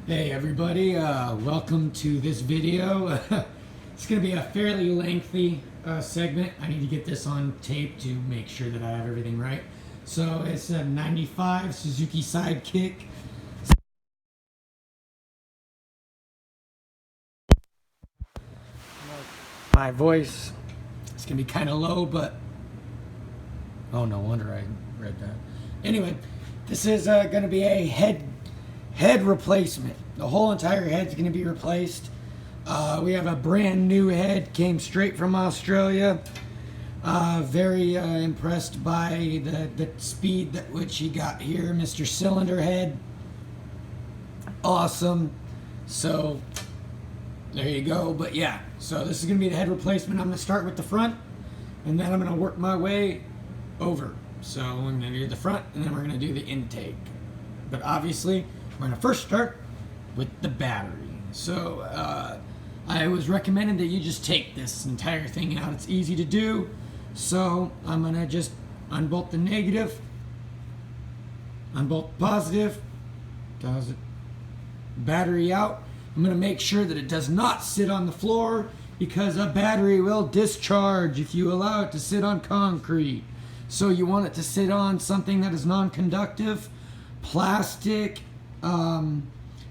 Hey everybody, welcome to this video. It's going to be a fairly lengthy segment. I need to get this on tape to make sure that I have everything right. So it's a 95 Suzuki Sidekick. My voice is going to be kind of low, but oh, no wonder I read that. Anyway, this is going to be a head replacement. The whole entire head's going to be replaced. We have a brand new head, came straight from Australia. Very impressed by the speed at which he got here, Mr. Cylinder Head. Awesome. So there you go. But yeah, so this is going to be the head replacement. I'm going to start with the front, and then I'm going to work my way over. So I'm going to do the front, and then we're going to do the intake. But obviously, we're going to first start with the battery. So I was recommended that you just take this entire thing out. It's easy to do. So I'm going to just unbolt the negative, unbolt the positive, battery out. I'm going to make sure that it does not sit on the floor, because a battery will discharge if you allow it to sit on concrete. So you want it to sit on something that is non-conductive, plastic.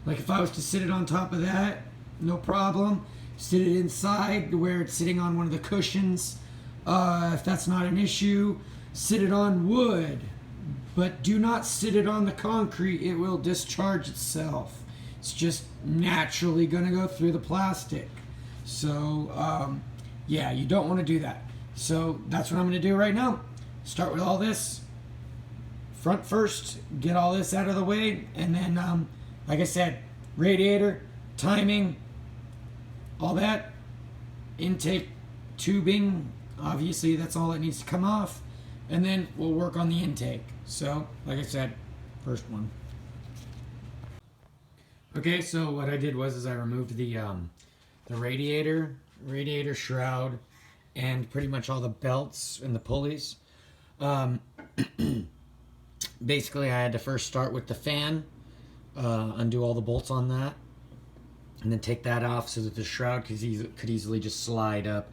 Like if I was to sit it on top of that, no problem. Sit it inside where it's sitting on one of the cushions. If that's not an issue, sit it on wood, but do not sit it on the concrete. It will discharge itself. It's just naturally going to go through the plastic. So yeah, you don't want to do that. So that's what I'm going to do right now. Start with all this front first, get all this out of the way, and then like I said, radiator, timing, all that, intake tubing, obviously that's all that needs to come off, and then we'll work on the intake. So like I said, first one. Okay, so what I did was I removed the radiator shroud, and pretty much all the belts and the pulleys. Basically I had to first start with the fan, undo all the bolts on that, and then take that off so that the shroud could easily just slide up.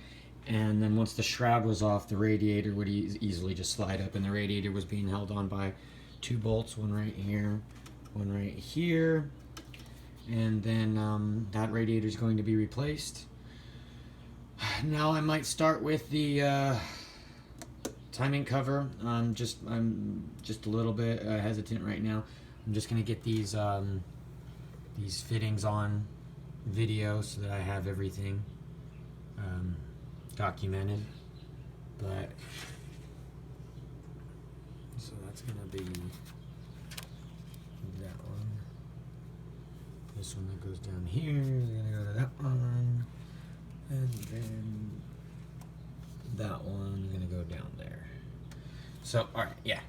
And then once the shroud was off, the radiator would easily just slide up, and the radiator was being held on by two bolts, one right here, one right here, and then that radiator is going to be replaced. Now I might start with the timing cover. I'm just a little bit hesitant right now. I'm just gonna get these fittings on video so that I have everything documented. But so that's gonna be that one. This one that goes down here is gonna go to that one, and then that one is gonna go down there. So all right, yeah.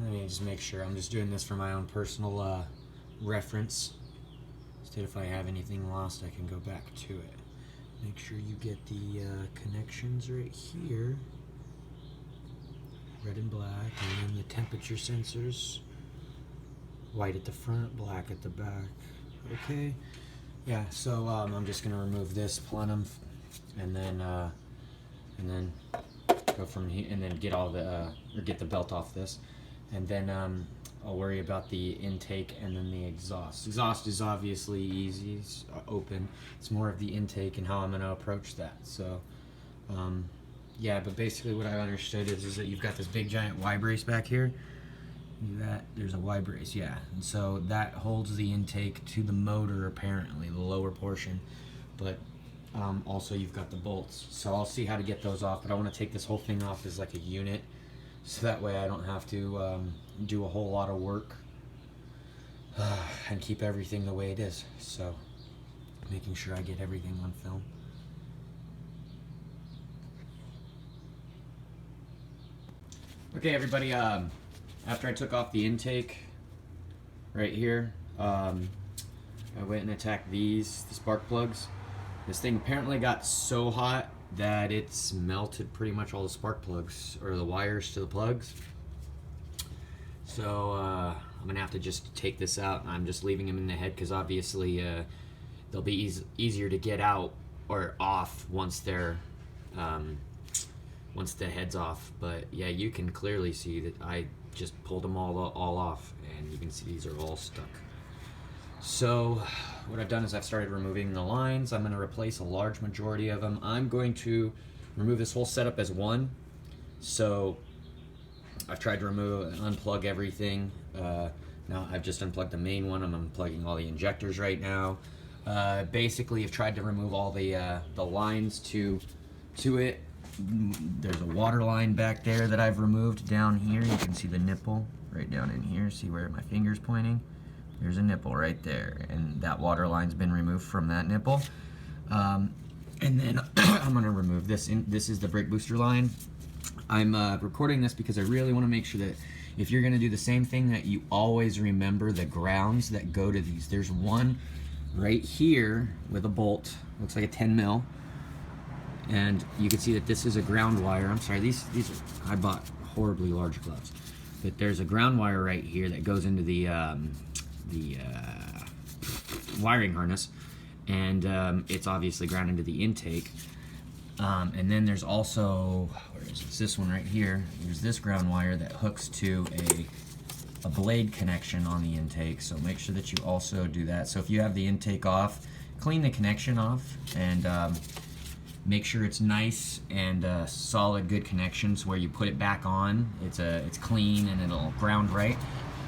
Let me just make sure. I'm just doing this for my own personal reference. Instead, if I have anything lost, I can go back to it. Make sure you get the connections right here. Red and black, and then the temperature sensors. White at the front, black at the back. Okay. Yeah, so I'm just going to remove this plenum, and then go from here, and then get all the, or get the belt off this. And then I'll worry about the intake and then the exhaust. Exhaust is obviously easy, it's open. It's more of the intake and how I'm going to approach that. So, yeah, but basically what I understood is that you've got this big giant Y brace back here. There's a Y brace, yeah. And so that holds the intake to the motor, apparently, the lower portion. But also you've got the bolts. So I'll see how to get those off, but I want to take this whole thing off as like a unit, so that way I don't have to do a whole lot of work and keep everything the way it is. So making sure I get everything on film. Okay everybody, after I took off the intake right here, I went and attacked the spark plugs. This thing apparently got so hot that it's melted pretty much all the spark plugs, or the wires to the plugs. So I'm gonna have to just take this out. I'm just leaving them in the head because obviously they'll be easier to get out or off once they're once the head's off. But yeah, you can clearly see that I just pulled them all off, and you can see these are all stuck. So what I've done is I've started removing the lines. I'm going to replace a large majority of them. I'm going to remove this whole setup as one. So I've tried to unplug everything. Now I've just unplugged the main one. I'm unplugging all the injectors right now. Basically, I've tried to remove all the lines to it. There's a water line back there that I've removed down here. You can see the nipple right down in here. See where my finger's pointing? There's a nipple right there, and that water line's been removed from that nipple. And then I'm gonna remove this. This is the brake booster line. I'm recording this because I really want to make sure that if you're gonna do the same thing, that you always remember the grounds that go to these. There's one right here with a bolt, looks like a 10 mil, and you can see that this is a ground wire. I'm sorry, these are, I bought horribly large gloves, but there's a ground wire right here that goes into the wiring harness, and it's obviously ground into the intake. And then there's also, where is this? This one right here. There's this ground wire that hooks to a blade connection on the intake, so make sure that you also do that. So if you have the intake off, clean the connection off, and make sure it's nice and solid, good connections. Where you put it back on, it's clean and it'll ground right.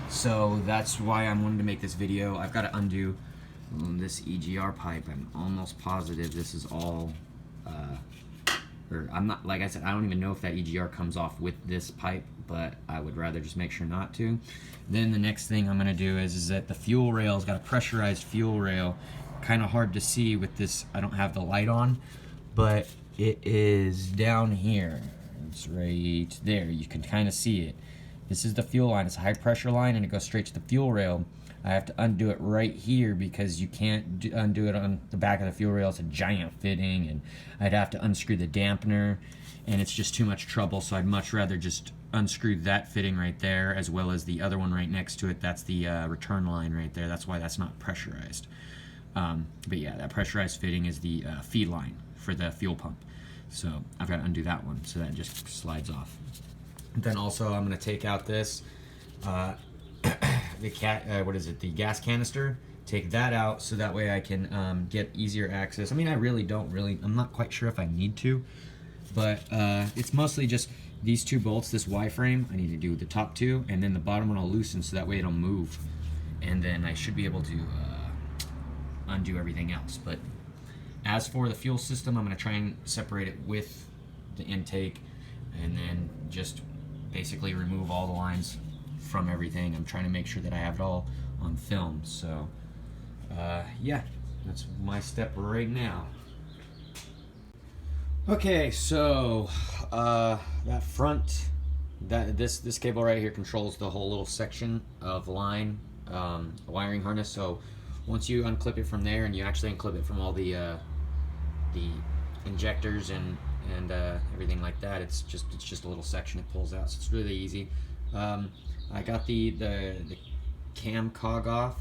So that's why I'm wanting to make this video. I've got to undo this EGR pipe. I'm almost positive this is all, or I'm not, like I said, I don't even know if that EGR comes off with this pipe, but I would rather just make sure not to. Then the next thing I'm gonna do is that the fuel rail's got a pressurized fuel rail. Kind of hard to see with this, I don't have the light on, but it is down here. It's right there, you can kind of see it. This is the fuel line. It's a high pressure line and it goes straight to the fuel rail. I have to undo it right here because you can't undo it on the back of the fuel rail. It's a giant fitting, and I'd have to unscrew the dampener, and it's just too much trouble, so I'd much rather just unscrew that fitting right there, as well as the other one right next to it. That's the return line right there. That's why that's not pressurized. But yeah, that pressurized fitting is the feed line for the fuel pump. So I've got to undo that one, so that just slides off. Then also I'm going to take out this the gas canister. Take that out so that way I can get easier access. I mean, I'm not quite sure if I need to, but it's mostly just these two bolts, this Y-frame. I need to do the top two, and then the bottom one I'll loosen so that way it'll move, and then I should be able to undo everything else. But as for the fuel system, I'm going to try and separate it with the intake, and then just basically remove all the lines from everything. I'm trying to make sure that I have it all on film. So yeah, that's my step right now. Okay, so that front, this cable right here controls the whole little section of line, wiring harness. So once you unclip it from there, and you actually unclip it from all the injectors and everything like that, it's just a little section it pulls out, so it's really easy. I got the cam cog off.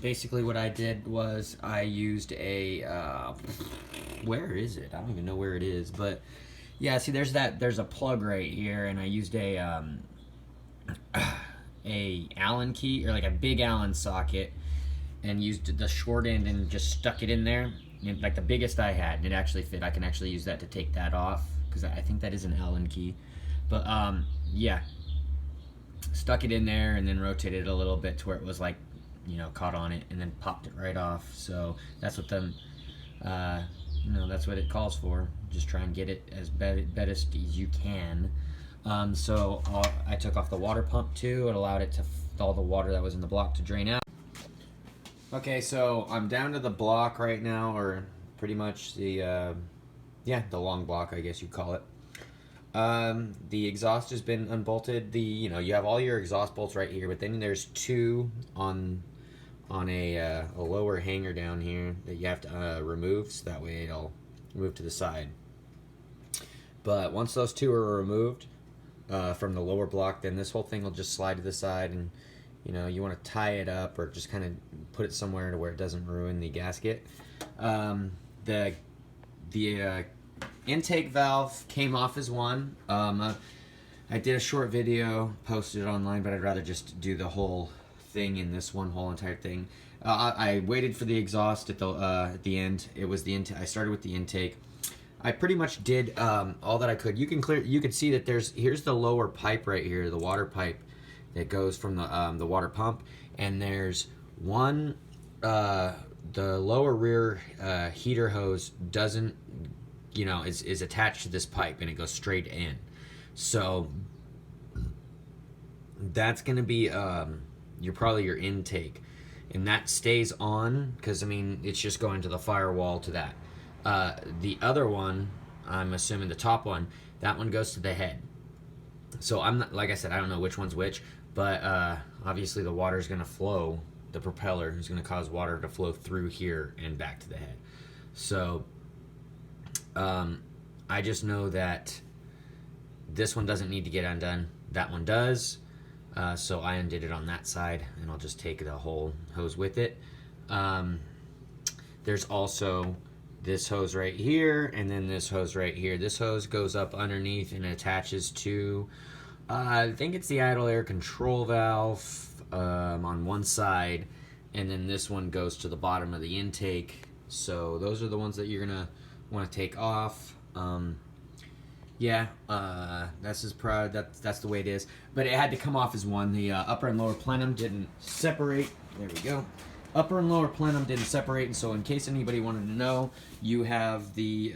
Basically what I did was I used a where is it? I don't even know where it is, but yeah, see there's a plug right here, and I used a Allen key, or like a big Allen socket, and used the short end and just stuck it in there. Like the biggest I had, and it actually fit. I can actually use that to take that off, because I think that is an Allen key. But yeah, stuck it in there and then rotated it a little bit to where it was like, you know, caught on it, and then popped it right off. So that's what that's what it calls for. Just try and get it as best as you can. So I took off the water pump too. It allowed it to all the water that was in the block to drain out. Okay, so I'm down to the block right now, or pretty much the long block, I guess you'd call it. The exhaust has been unbolted. You have all your exhaust bolts right here, but then there's two on a lower hanger down here that you have to remove, so that way it'll move to the side. But once those two are removed, from the lower block, then this whole thing will just slide to the side, and you know, you want to tie it up or just kind of put it somewhere to where it doesn't ruin the gasket. The intake valve came off as one. I did a short video, posted it online, but I'd rather just do the whole thing in this one whole entire thing. I waited for the exhaust at the end. It was the intake. I started with the intake. I pretty much did all that I could. You can see that here's the lower pipe right here, the water pipe that goes from the water pump, and there's one. The lower rear heater hose doesn't, is attached to this pipe, and it goes straight in. So that's gonna be probably your intake, and that stays on because I mean it's just going to the firewall to that. The other one, I'm assuming the top one, that one goes to the head. So I'm not, like I said, I don't know which one's which, but obviously the water is gonna flow. The propeller is gonna cause water to flow through here and back to the head. So I just know that this one doesn't need to get undone. That one does. So I undid it on that side, and I'll just take the whole hose with it. There's also this hose right here, and then this hose right here. This hose goes up underneath and attaches to, I think it's the idle air control valve on one side, and then this one goes to the bottom of the intake. So those are the ones that you're gonna want to take off. That's the way it is. But it had to come off as one. The upper and lower plenum didn't separate. There we go. Upper and lower plenum didn't separate, and so in case anybody wanted to know, you have the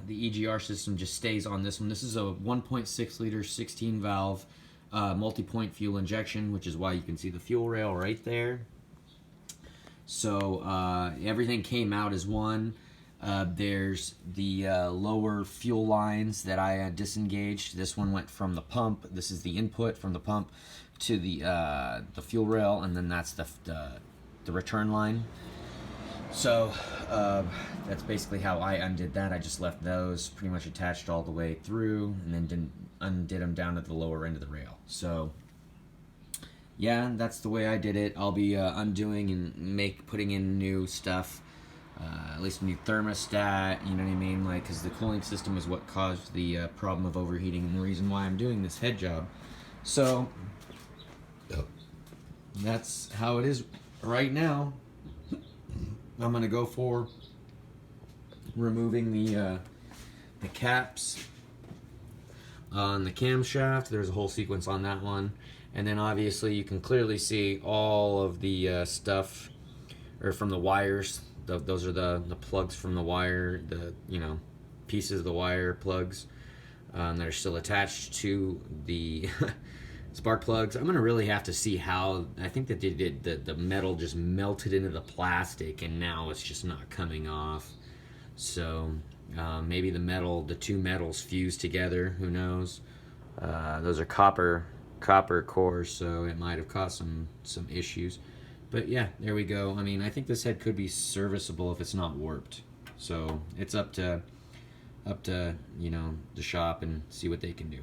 EGR system just stays on this one. This is a 1.6 liter 16 valve multi-point fuel injection, which is why you can see the fuel rail right there. So everything came out as one. There's the lower fuel lines that I disengaged. This one went from the pump. This is the input from the pump to the fuel rail, and then that's the return line. So that's basically how I undid that. I just left those pretty much attached all the way through, and then undid them down at the lower end of the rail. So yeah, that's the way I did it. I'll be undoing and putting in new stuff. At least a new thermostat, you know what I mean? Like, because the cooling system is what caused the problem of overheating, and the reason why I'm doing this head job. So that's how it is right now. I'm gonna go for removing the caps on the camshaft. There's a whole sequence on that one, and then obviously you can clearly see all of the stuff, or from the wires. Those are the plugs from the wire, the pieces of the wire plugs that are still attached to the spark plugs. I'm gonna really have to see how. I think that they did the metal just melted into the plastic, and now it's just not coming off. So maybe the two metals fused together. Who knows? Those are copper cores, so it might have caused some issues. But yeah, there we go. I mean, I think this head could be serviceable if it's not warped. So it's up to the shop and see what they can do.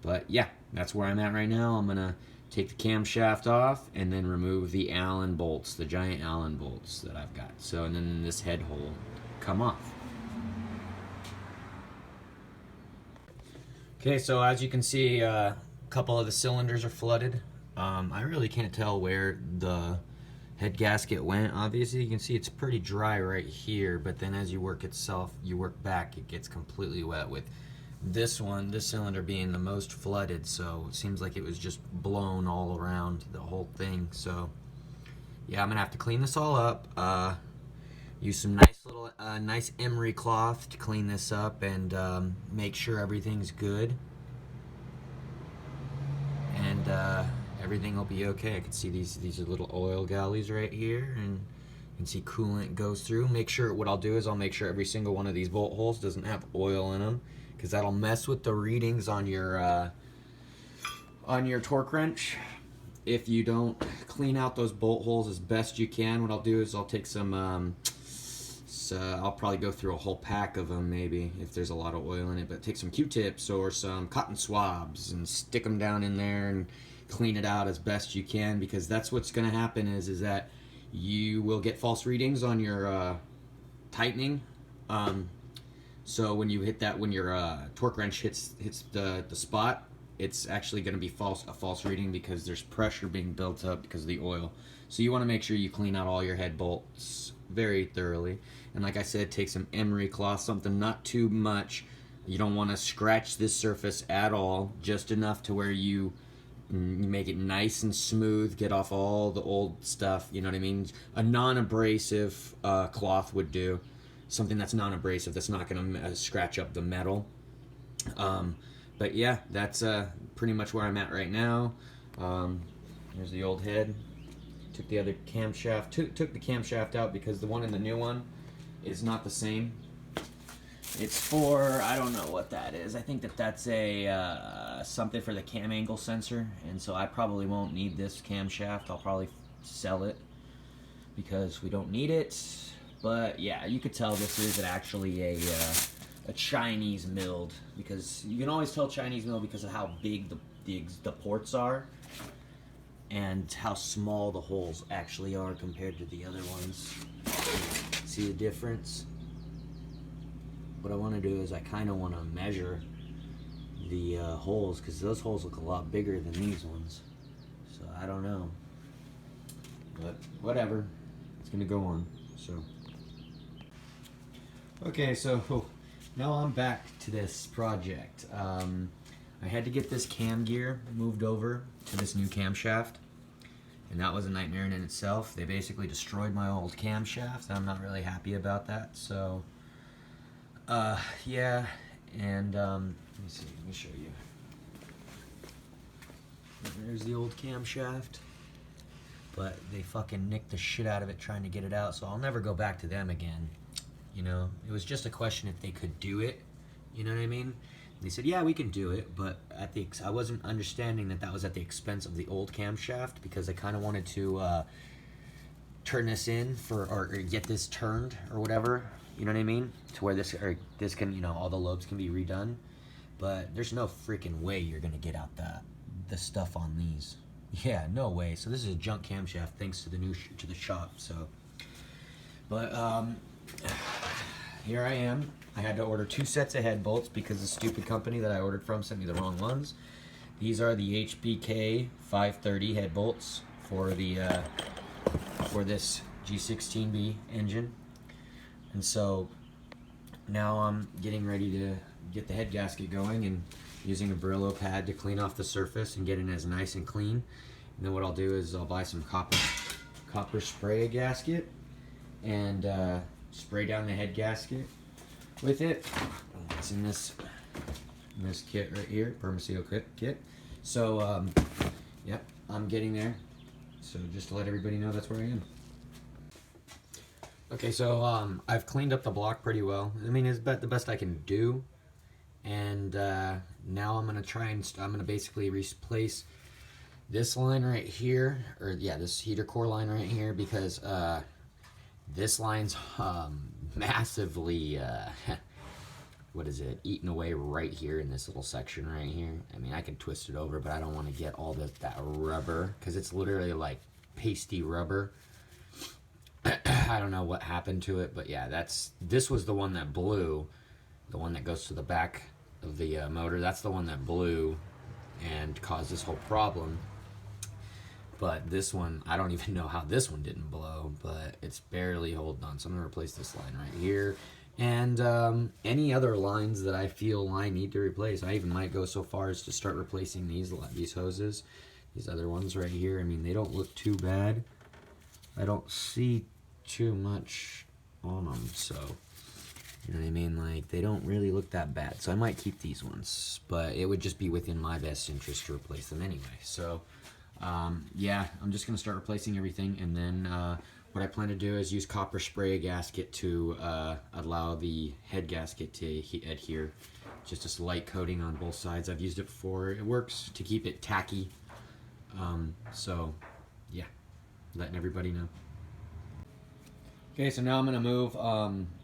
But yeah, that's where I'm at right now. I'm gonna take the camshaft off and then remove the Allen bolts, the giant Allen bolts that I've got. So, and then this head hole come off. Okay, so as you can see, a couple of the cylinders are flooded. I really can't tell where the head gasket went. Obviously you can see it's pretty dry right here, but then as you work back, it gets completely wet, with this cylinder being the most flooded. So it seems like it was just blown all around the whole thing. So yeah, I'm gonna have to clean this all up, use some nice emery cloth to clean this up, and make sure everything's good, and everything will be okay. I can see these are little oil galleys right here, and you can see coolant goes through. What I'll do is I'll make sure every single one of these bolt holes doesn't have oil in them, because that'll mess with the readings on your torque wrench if you don't clean out those bolt holes as best you can. What I'll do is I'll take some Q-tips. I'll probably go through a whole pack of them maybe if there's a lot of oil in it, but take some Q-tips or some cotton swabs and stick them down in there and clean it out as best you can, because that's what's going to happen is that you will get false readings on your tightening. So when you hit that, when your torque wrench hits the spot, it's actually going to be a false reading because there's pressure being built up because of the oil. So you want to make sure you clean out all your head bolts very thoroughly. And like I said, take some emery cloth, something not too much. You don't want to scratch this surface at all, just enough to where you make it nice and smooth, get off all the old stuff, you know what I mean? A non-abrasive cloth would do. Something that's non-abrasive, that's not going to scratch up the metal. But yeah, that's pretty much where I'm at right now. Here's the old head. Took the other camshaft, took the camshaft out because the one in the new one is not the same. It's for, I don't know what that is. I think that's a something for the cam angle sensor, and so I probably won't need this camshaft. I'll probably sell it because we don't need it. But yeah, you could tell this is actually a Chinese milled, because you can always tell Chinese milled because of how big the ports are and how small the holes actually are compared to the other ones. See the difference? What I want to do is I kind of want to measure the holes, because those holes look a lot bigger than these ones. So I don't know, but whatever, it's gonna go on. So okay, so now I'm back to this project. I had to get this cam gear moved over to this new camshaft, and that was a nightmare in itself. They basically destroyed my old camshaft, and I'm not really happy about that. So yeah, and let me see, let me show you. There's the old camshaft, but they fucking nicked the shit out of it trying to get it out, so I'll never go back to them again. You know, it was just a question if they could do it, you know what I mean? They said, yeah, we can do it, but I wasn't understanding that was at the expense of the old camshaft, because I kind of wanted to turn this in or get this turned or whatever, you know what I mean? To where this can, you know, all the lobes can be redone, but there's no freaking way you're gonna get out the stuff on these. Yeah, no way. So this is a junk camshaft thanks to the shop. So, but here I am. I had to order 2 sets of head bolts because the stupid company that I ordered from sent me the wrong ones. These are the HBK 530 head bolts for this G16B engine. And so now I'm getting ready to get the head gasket going and using a Brillo pad to clean off the surface and get it as nice and clean. And then what I'll do is I'll buy some copper spray gasket and spray down the head gasket with it. It's in this kit right here, Permaseal kit. So yep, I'm getting there. So just to let everybody know, that's where I am. Okay, so I've cleaned up the block pretty well. I mean, it's the best I can do. And now I'm gonna basically replace this line right here, or yeah, this heater core line right here, because this line's massively what is it, eaten away right here in this little section right here. I mean, I can twist it over, but I don't want to get all that rubber, because it's literally like pasty rubber. I don't know what happened to it, but yeah, this was the one that blew, the one that goes to the back of the motor. That's the one that blew and caused this whole problem. But this one, I don't even know how this one didn't blow, but it's barely holding on. So I'm gonna replace this line right here, and any other lines that I feel I need to replace. I even might go so far as to start replacing these hoses, these other ones right here. I mean, they don't look too bad. I don't see too much on them, so you know what I mean, like they don't really look that bad. So I might keep these ones, but it would just be within my best interest to replace them anyway. So yeah, I'm just gonna start replacing everything, and then what I plan to do is use copper spray gasket to allow the head gasket to adhere. Just a slight coating on both sides. I've used it before. It works to keep it tacky. So yeah, letting everybody know. Okay, so now I'm gonna move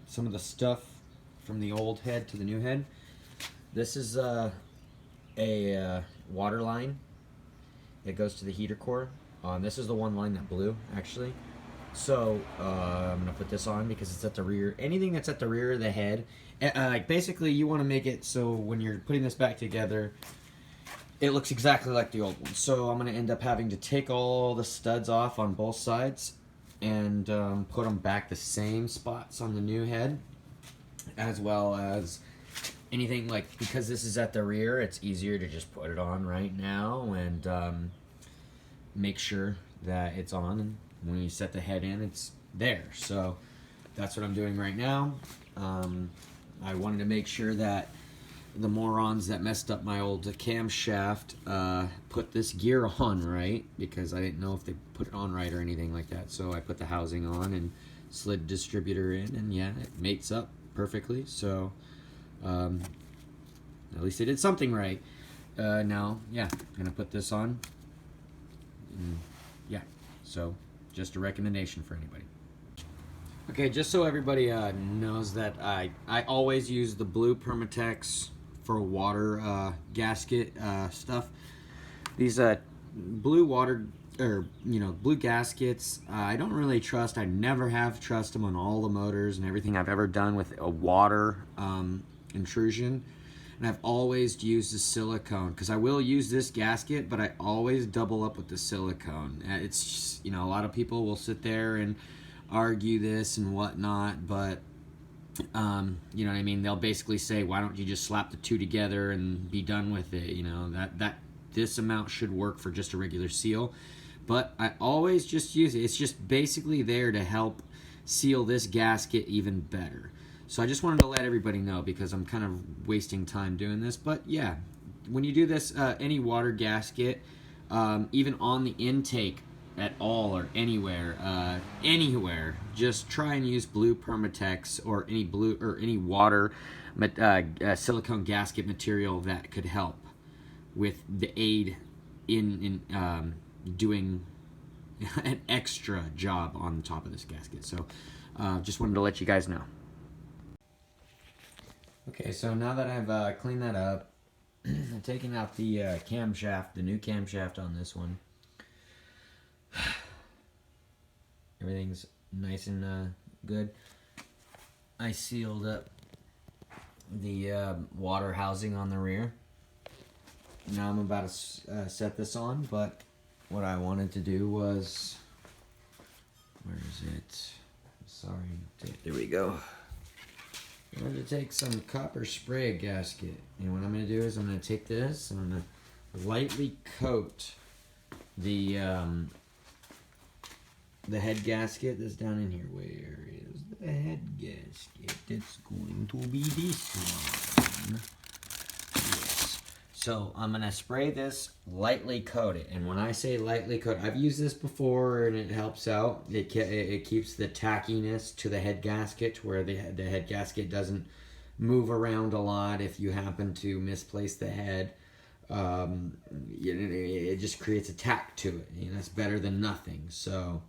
some of the stuff from the old head to the new head. This is a water line that goes to the heater core. This is the one line that blew, actually. So I'm gonna put this on because it's at the rear. Anything that's at the rear of the head, basically you want to make it so when you're putting this back together, it looks exactly like the old one. So I'm gonna end up having to take all the studs off on both sides and put them back the same spots on the new head, as well as anything because this is at the rear, it's easier to just put it on right now and make sure that it's on, and when you set the head in, it's there. So that's what I'm doing right now. I wanted to make sure that the morons that messed up my old camshaft put this gear on right, because I didn't know if they put it on right or anything like that. So I put the housing on and slid distributor in, and yeah, it mates up perfectly. So at least I did something right. Now, yeah, I'm gonna put this on. Yeah, so just a recommendation for anybody. Okay, just so everybody knows that I always use the blue Permatex for water gasket stuff. These blue water blue gaskets, I don't really trust. I never have trust them on all the motors and everything I've ever done with a water intrusion. And I've always used the silicone, because I will use this gasket, but I always double up with the silicone. It's just, a lot of people will sit there and argue this and whatnot, but you know what I mean? They'll basically say, why don't you just slap the two together and be done with it? That this amount should work for just a regular seal. But I always just use it. It's just basically there to help seal this gasket even better. So I just wanted to let everybody know, because I'm kind of wasting time doing this. But yeah, when you do this, any water gasket, even on the intake at all or anywhere, just try and use blue Permatex or any blue or any water silicone gasket material that could help with the aid in doing an extra job on the top of this gasket. So just wanted to let you guys know. Okay, so now that I've cleaned that up, I'm taking out the camshaft, the new camshaft on this one. Everything's nice and good. I sealed up the water housing on the rear. Now I'm about to set this on, but what I wanted to do was, where is it? Sorry, there we go. I'm going to take some copper spray gasket, and what I'm going to do is I'm going to take this and I'm going to lightly coat the head gasket that's down in here. Where is the head gasket? It's going to be this one. Yes. So I'm going to spray this, lightly coat it, and when I say lightly coat, I've used this before and it helps out. It keeps the tackiness to the head gasket, to where the head gasket doesn't move around a lot if you happen to misplace the head. It just creates a tack to it. It's better than nothing. So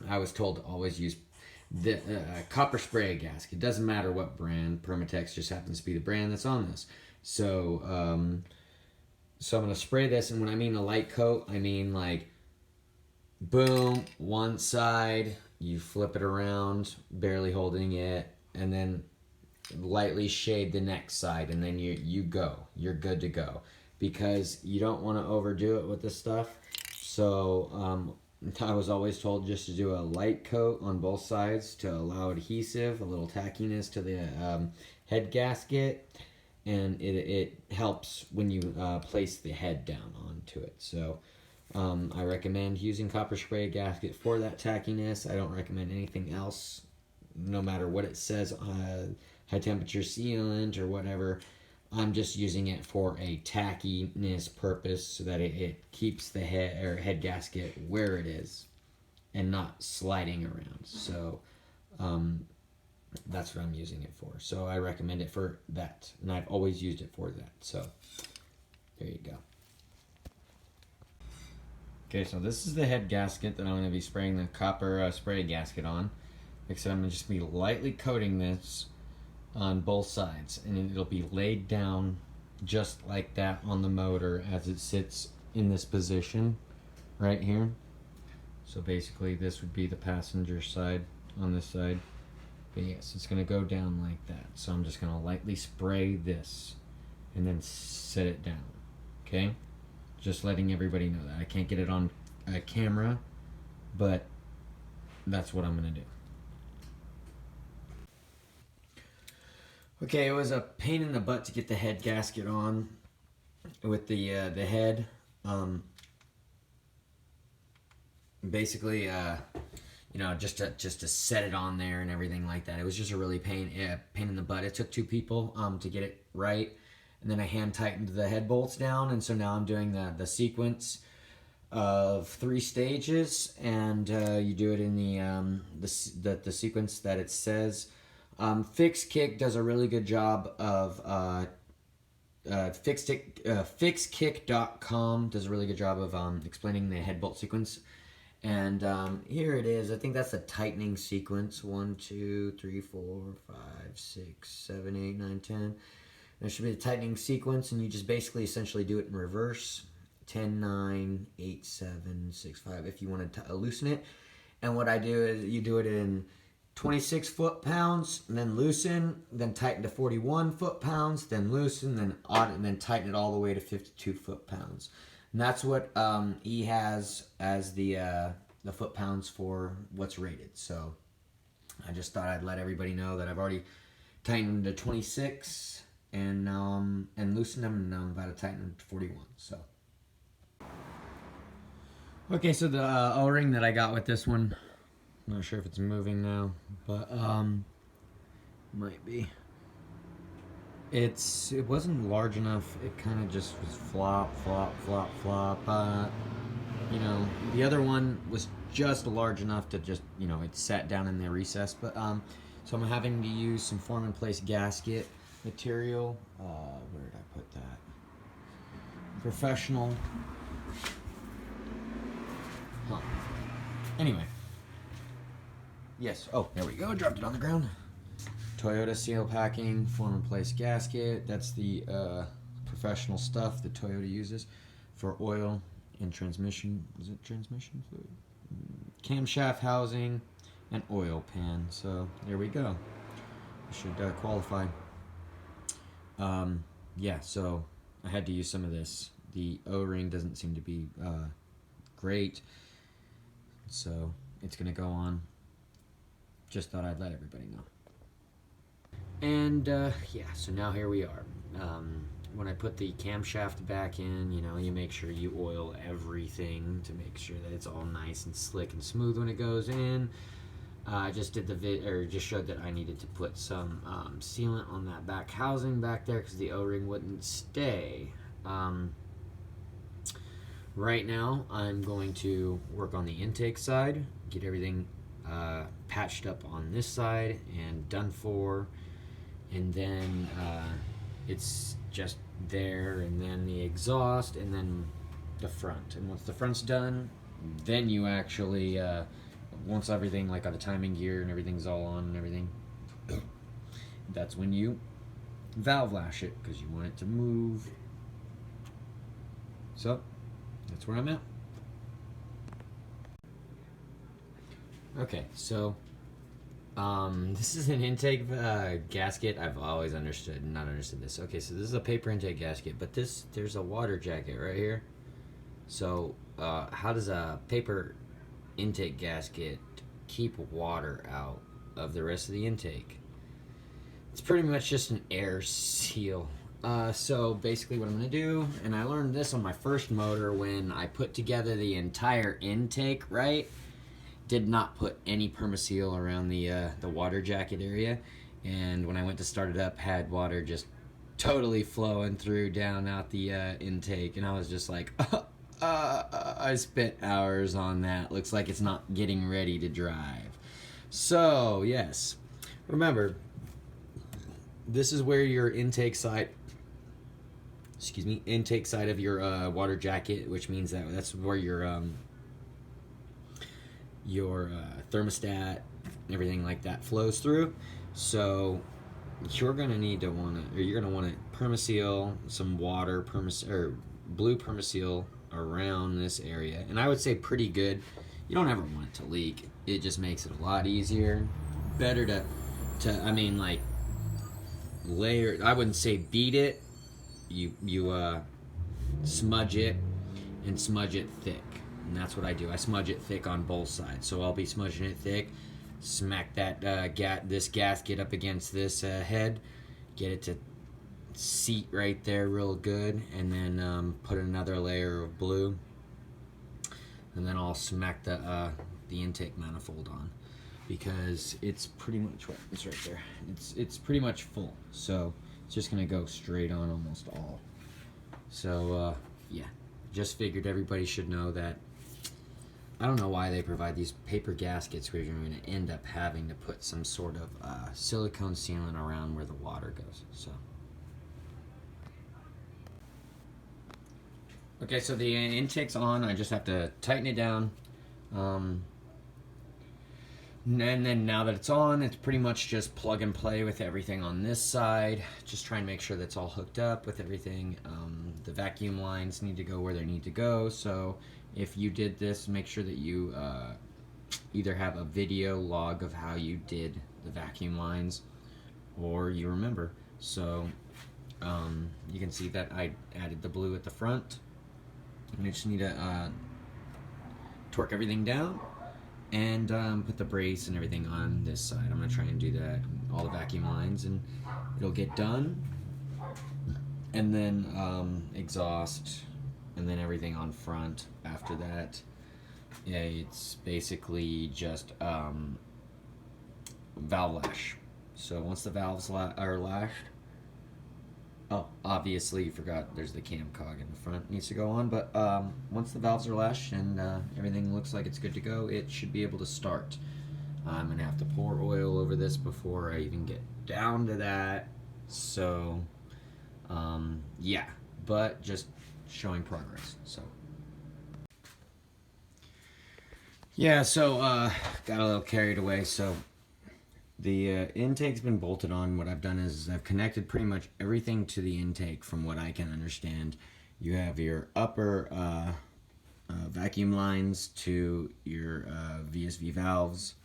I was told to always use the copper spray gasket. It doesn't matter what brand. Permatex just happens to be the brand that's on this. So so I'm going to spray this, and when I mean a light coat, I mean like, boom, one side, you flip it around, barely holding it, and then lightly shade the next side, and then you're good to go, because you don't want to overdo it with this stuff. So I was always told just to do a light coat on both sides to allow adhesive, a little tackiness to the head gasket, and it helps when you place the head down onto it. So I recommend using copper spray gasket for that tackiness. I don't recommend anything else, no matter what it says, high temperature sealant or whatever. I'm just using it for a tackiness purpose, so that it keeps the head gasket where it is and not sliding around. So that's what I'm using it for. So I recommend it for that, and I've always used it for that. So there you go. Okay, so this is the head gasket that I'm going to be spraying the copper spray gasket on. like I said, I'm gonna just be lightly coating this on both sides, and it'll be laid down just like that on the motor as it sits in this position right here. So basically this would be the passenger side on this side. But yes, it's going to go down like that. So I'm just going to lightly spray this and then set it down. Okay? Just letting everybody know that. I can't get it on a camera, but that's what I'm going to do. Okay, it was a pain in the butt to get the head gasket on with the head. Basically, you know, just to set it on there and everything like that. It was just a really pain in the butt. It took 2 people to get it right, and then I hand tightened the head bolts down, and so now I'm doing the sequence of 3 stages, and you do it in the sequence that it says. Fixkick does a really good job of fixkick.com does a really good job of explaining the head bolt sequence. And here it is. I think that's the tightening sequence. 1, 2, 3, 4, 5, 6, 7, 8, 9, 10. There should be the tightening sequence, and you just basically essentially do it in reverse. 10, 9, 8, 7, 6, 5, if you want to loosen it. And what I do is you do it in 26 foot-pounds, and then loosen, then tighten to 41 foot-pounds, then loosen, then and then tighten it all the way to 52 foot-pounds. And that's what he has as the foot-pounds for what's rated. So I just thought I'd let everybody know that I've already tightened to 26, and now and loosened them, and now I'm about to tighten them to 41. So. Okay, so the O-ring that I got with this one, I'm not sure if it's moving now, but might be. It wasn't large enough. It kind of just was flop, flop, flop, flop. You know, the other one was just large enough to just, you know, it sat down in the recess. But so I'm having to use some form in place gasket material. Where did I put that? Professional. Huh. Anyway. Yes. Oh, there we go. Dropped it on the ground. Toyota seal packing, form in place gasket. That's the professional stuff that Toyota uses for oil and transmission. Is it transmission fluid? Camshaft housing and oil pan. So there we go. I should qualify. Yeah. So I had to use some of this. The O-ring doesn't seem to be great, so it's gonna go on. Just thought I'd let everybody know. And yeah, so now here we are. When I put the camshaft back in, you know, you make sure you oil everything to make sure that it's all nice and slick and smooth when it goes in. I just did just showed that I needed to put some sealant on that back housing back there because the O-ring wouldn't stay. Right now, I'm going to work on the intake side, get everything patched up on this side and done for, and then it's just there, and then the exhaust, and then the front. And once the front's done, then you actually once everything, like on the timing gear and everything's all on and everything, that's when you valve lash it because you want it to move. So that's where I'm at. Okay, so this is an intake gasket. I've always not understood this. Okay, so this is a paper intake gasket, but there's a water jacket right here. So how does a paper intake gasket keep water out of the rest of the intake? It's pretty much just an air seal. So basically what I'm going to do, and I learned this on my first motor when I put together the entire intake, right? Did not put any permaseal around the water jacket area, and when I went to start it up, had water just totally flowing through down out the intake, and I was just like, I spent hours on that. Looks like it's not getting ready to drive. So yes, remember, this is where your intake side of your water jacket, which means that's where your your thermostat, everything like that flows through. So you're gonna you're gonna want to permaseal some water, or blue permaseal around this area, and I would say pretty good. You don't ever want it to leak. It just makes it a lot easier. Better to I mean, like, layer. I wouldn't say beat it. You smudge it, and smudge it thick, and that's what I do. I smudge it thick on both sides. So I'll be smudging it thick. Smack that this gasket up against this head, get it to seat right there real good, and then put another layer of blue, and then I'll smack the intake manifold on, because it's pretty much what it's right there. It's pretty much full, so it's just gonna go straight on almost all. So yeah, just figured everybody should know that. I don't know why they provide these paper gaskets where you're going to end up having to put some sort of silicone sealant around where the water goes. So, okay, so the intake's on. I just have to tighten it down. And then now that it's on, it's pretty much just plug and play with everything on this side. Just try and make sure that's all hooked up with everything. The vacuum lines need to go where they need to go. So if you did this, make sure that you either have a video log of how you did the vacuum lines, or you remember. So you can see that I added the blue at the front. And I just need to torque everything down and put the brace and everything on this side. I'm going to try and do that, all the vacuum lines, and it'll get done. And then exhaust, and then everything on front after that. Yeah, it's basically just valve lash. So once the valves are lashed, oh, obviously you forgot there's the cam cog in the front, needs to go on, but once the valves are lashed and everything looks like it's good to go, it should be able to start. I'm gonna have to pour oil over this before I even get down to that. So yeah, but just showing progress. So yeah, so got a little carried away. So the intake's been bolted on. What I've done is I've connected pretty much everything to the intake from what I can understand. You have your upper vacuum lines to your VSV valves.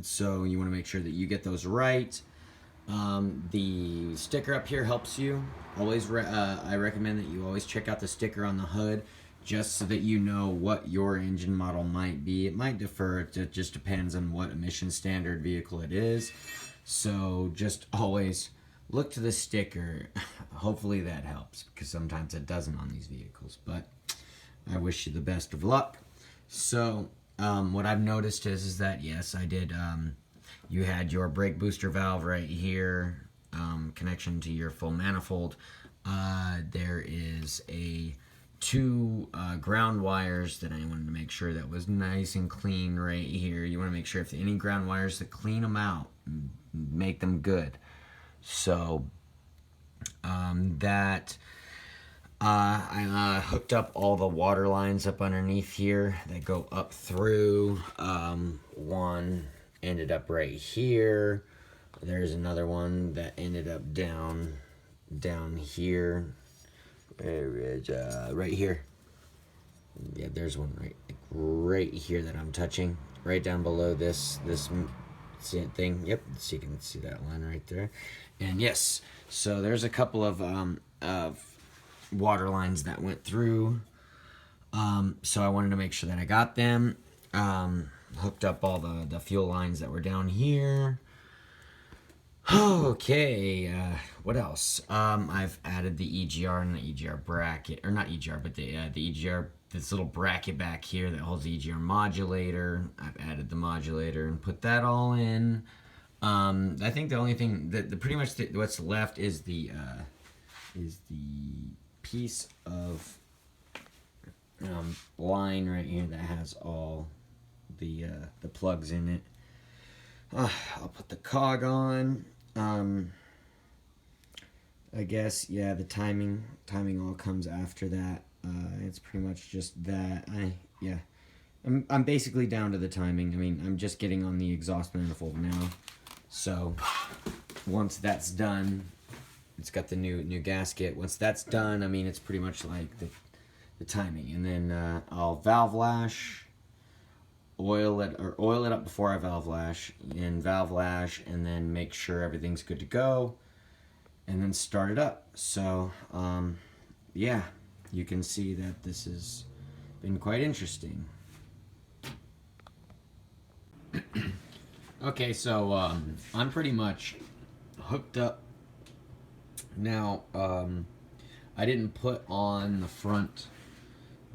So you want to make sure that you get those right. The sticker up here helps you. Always, I recommend that you always check out the sticker on the hood, just so that you know what your engine model might be. It might differ. It just depends on what emission standard vehicle it is. So just always look to the sticker. Hopefully that helps, because sometimes it doesn't on these vehicles. But I wish you the best of luck. So what I've noticed is that, yes, I did. You had your brake booster valve right here, connection to your full manifold. There is two ground wires that I wanted to make sure that was nice and clean right here. You want to make sure if any ground wires, to clean them out, make them good. So that I hooked up all the water lines up underneath here that go up through. One ended up right here. There's another one that ended up down here. There is right here. Yeah, there's one right here that I'm touching, right down below this thing. Yep, so you can see that line right there. And yes, so there's a couple of water lines that went through. So I wanted to make sure that I got them. Hooked up all the fuel lines that were down here. Okay, what else? I've added the EGR and the EGR bracket, or not EGR, but the EGR, this little bracket back here that holds the EGR modulator. I've added the modulator and put that all in. I think the only thing that pretty much what's left is the piece of line right here that has all the plugs in it. I'll put the cog on. I guess, yeah, the timing all comes after that. It's pretty much just that. I'm basically down to the timing. I mean, I'm just getting on the exhaust manifold now. So once that's done, it's got the new gasket. Once that's done, I mean, it's pretty much like the timing. And then I'll valve lash, oil it up before I valve lash, and valve lash, and then make sure everything's good to go, and then start it up. So yeah, you can see that this has been quite interesting. Okay, so I'm pretty much hooked up now. I didn't put on the front.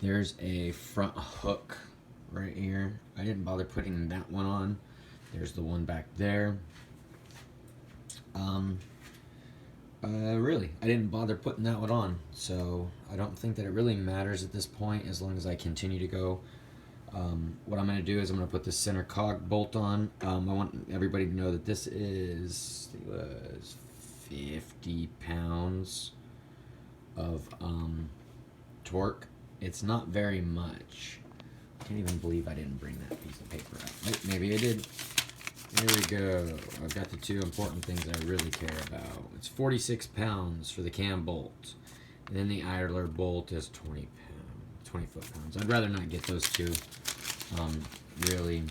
There's a front hook right here. I didn't bother putting that one on. There's the one back there. Really, I didn't bother putting that one on, so I don't think that it really matters at this point as long as I continue to go. What I'm going to do is I'm going to put the center cog bolt on. I want everybody to know that this is 50 pounds of torque. It's not very much. I can't even believe I didn't bring that piece of paper out. Maybe I did. There we go. I've got the two important things I really care about. It's 46 pounds for the cam bolt. And then the idler bolt is 20 foot-pounds. I'd rather not get those two really,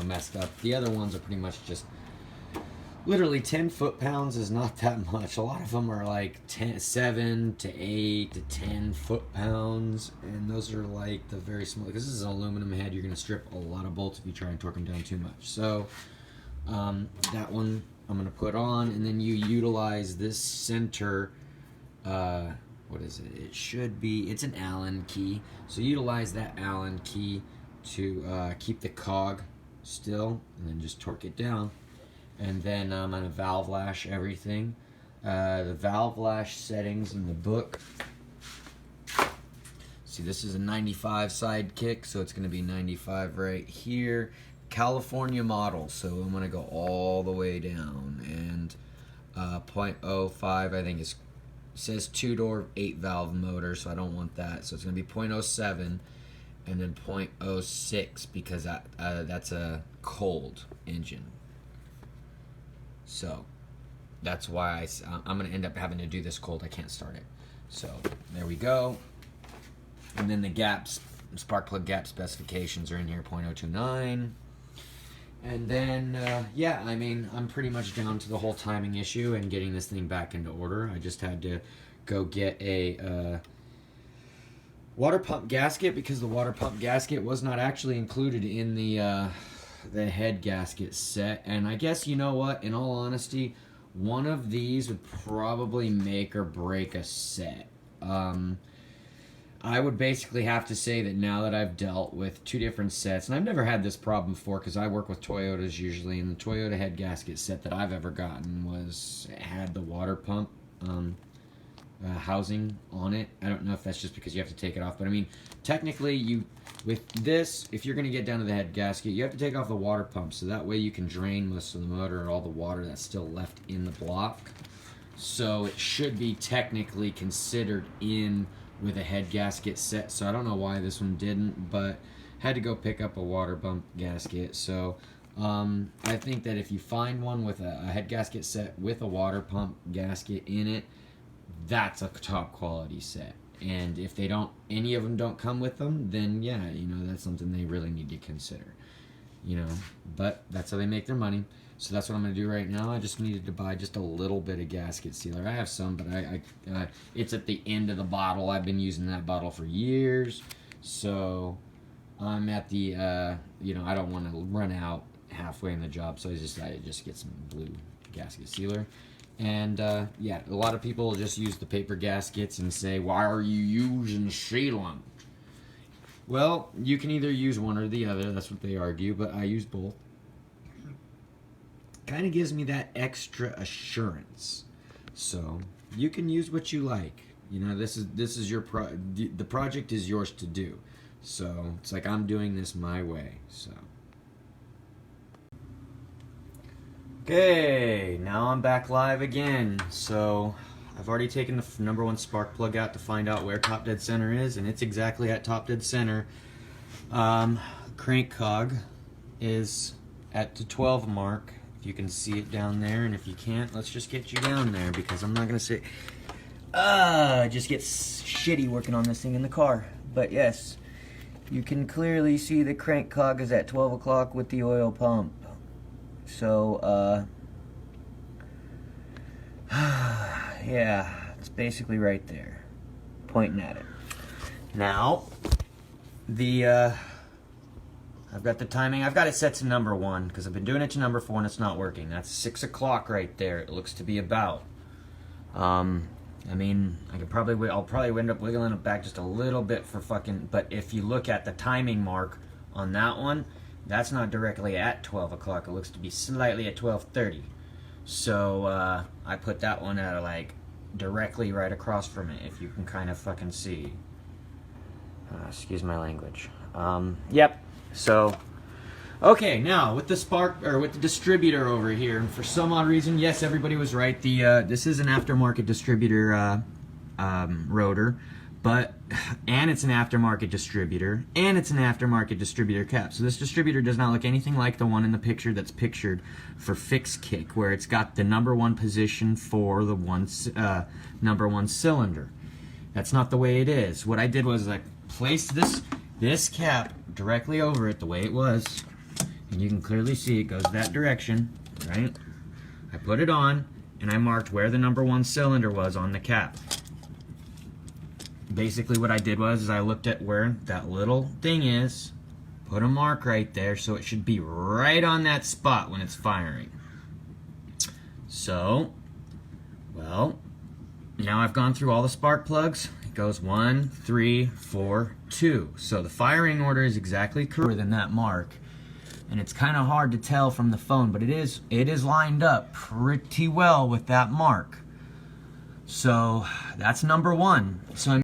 messed up. The other ones are pretty much just literally 10 foot-pounds is not that much. A lot of them are like 7 to 8 to 10 foot-pounds, and those are like the very small. Because this is an aluminum head, you're going to strip a lot of bolts if you try and torque them down too much. So that one I'm going to put on, and then you utilize this center. What is it? It should be. It's an Allen key. So utilize that Allen key to keep the cog still, and then just torque it down. And then I'm going to valve lash everything. The valve lash settings in the book. See, this is a 95 Sidekick, so it's going to be 95 right here. California model, so I'm going to go all the way down. And 0.05, I think is, says 2-door 8-valve motor, so I don't want that. So it's going to be 0.07 and then 0.06 because that's a cold engine. So that's why I'm going to end up having to do this cold. I can't start it. So there we go. And then the gaps, spark plug gap specifications are in here, 0.029. And then, yeah, I mean, I'm pretty much down to the whole timing issue and getting this thing back into order. I just had to go get a water pump gasket because the water pump gasket was not actually included in the head gasket set. And I guess, you know what, in all honesty, one of these would probably make or break a set. I would basically have to say that now that I've dealt with two different sets, and I've never had this problem before because I work with Toyotas usually, and the Toyota head gasket set that I've ever gotten had the water pump housing on it. I don't know if that's just because you have to take it off, but I mean, technically with this, if you're going to get down to the head gasket, you have to take off the water pump, so that way you can drain most of the motor and all the water that's still left in the block. So it should be technically considered in with a head gasket set, so I don't know why this one didn't, but had to go pick up a water pump gasket. So I think that if you find one with a head gasket set with a water pump gasket in it, that's a top quality set. And if they don't, any of them don't come with them, then yeah, that's something they really need to consider. But that's how they make their money. So that's what I'm going to do right now. I just needed to buy just a little bit of gasket sealer. I have some, but it's at the end of the bottle. I've been using that bottle for years. So I'm at the, I don't want to run out halfway in the job. So I decided to just get some blue gasket sealer. And yeah, a lot of people just use the paper gaskets and say, why are you using sealant? Well, you can either use one or the other. That's what they argue, but I use both. Kind of gives me that extra assurance. So you can use what you like. This is your the project is yours to do. So it's like I'm doing this my way. So okay, now I'm back live again. So I've already taken the number one spark plug out to find out where top dead center is, and it's exactly at top dead center. Crank cog is at the 12 mark. If you can see it down there, and if you can't, let's just get you down there, because I'm not gonna say it just gets shitty working on this thing in the car. But yes, you can clearly see the crank cog is at 12 o'clock with the oil pump. So yeah, it's basically right there, pointing at it. Now I've got the timing. I've got it set to number 1 because I've been doing it to number 4 and it's not working. That's 6 o'clock right there. It looks to be about. I mean, I'll probably end up wiggling it back just a little bit for fucking. But if you look at the timing mark on that one, that's not directly at 12 o'clock. It looks to be slightly at 12:30. So I put that one at like directly right across from it. If you can kind of fucking see. Excuse my language. Yep. So, okay, now with the distributor over here, and for some odd reason, yes, everybody was right. This is an aftermarket distributor rotor, and it's an aftermarket distributor, and it's an aftermarket distributor cap. So this distributor does not look anything like the one in the picture that's pictured for fixed kick, where it's got the number 1 position for the number 1 cylinder. That's not the way it is. What I did was I placed this cap directly over it the way it was, and you can clearly see it goes that direction, right? I put it on, and I marked where the number 1 cylinder was on the cap. Basically what I did was I looked at where that little thing is, put a mark right there, so it should be right on that spot when it's firing. So, well, now I've gone through all the spark plugs. It goes 1, 3, 4, 2. So the firing order is exactly correct than that mark. And it's kind of hard to tell from the phone, but it is lined up pretty well with that mark. So that's number 1. So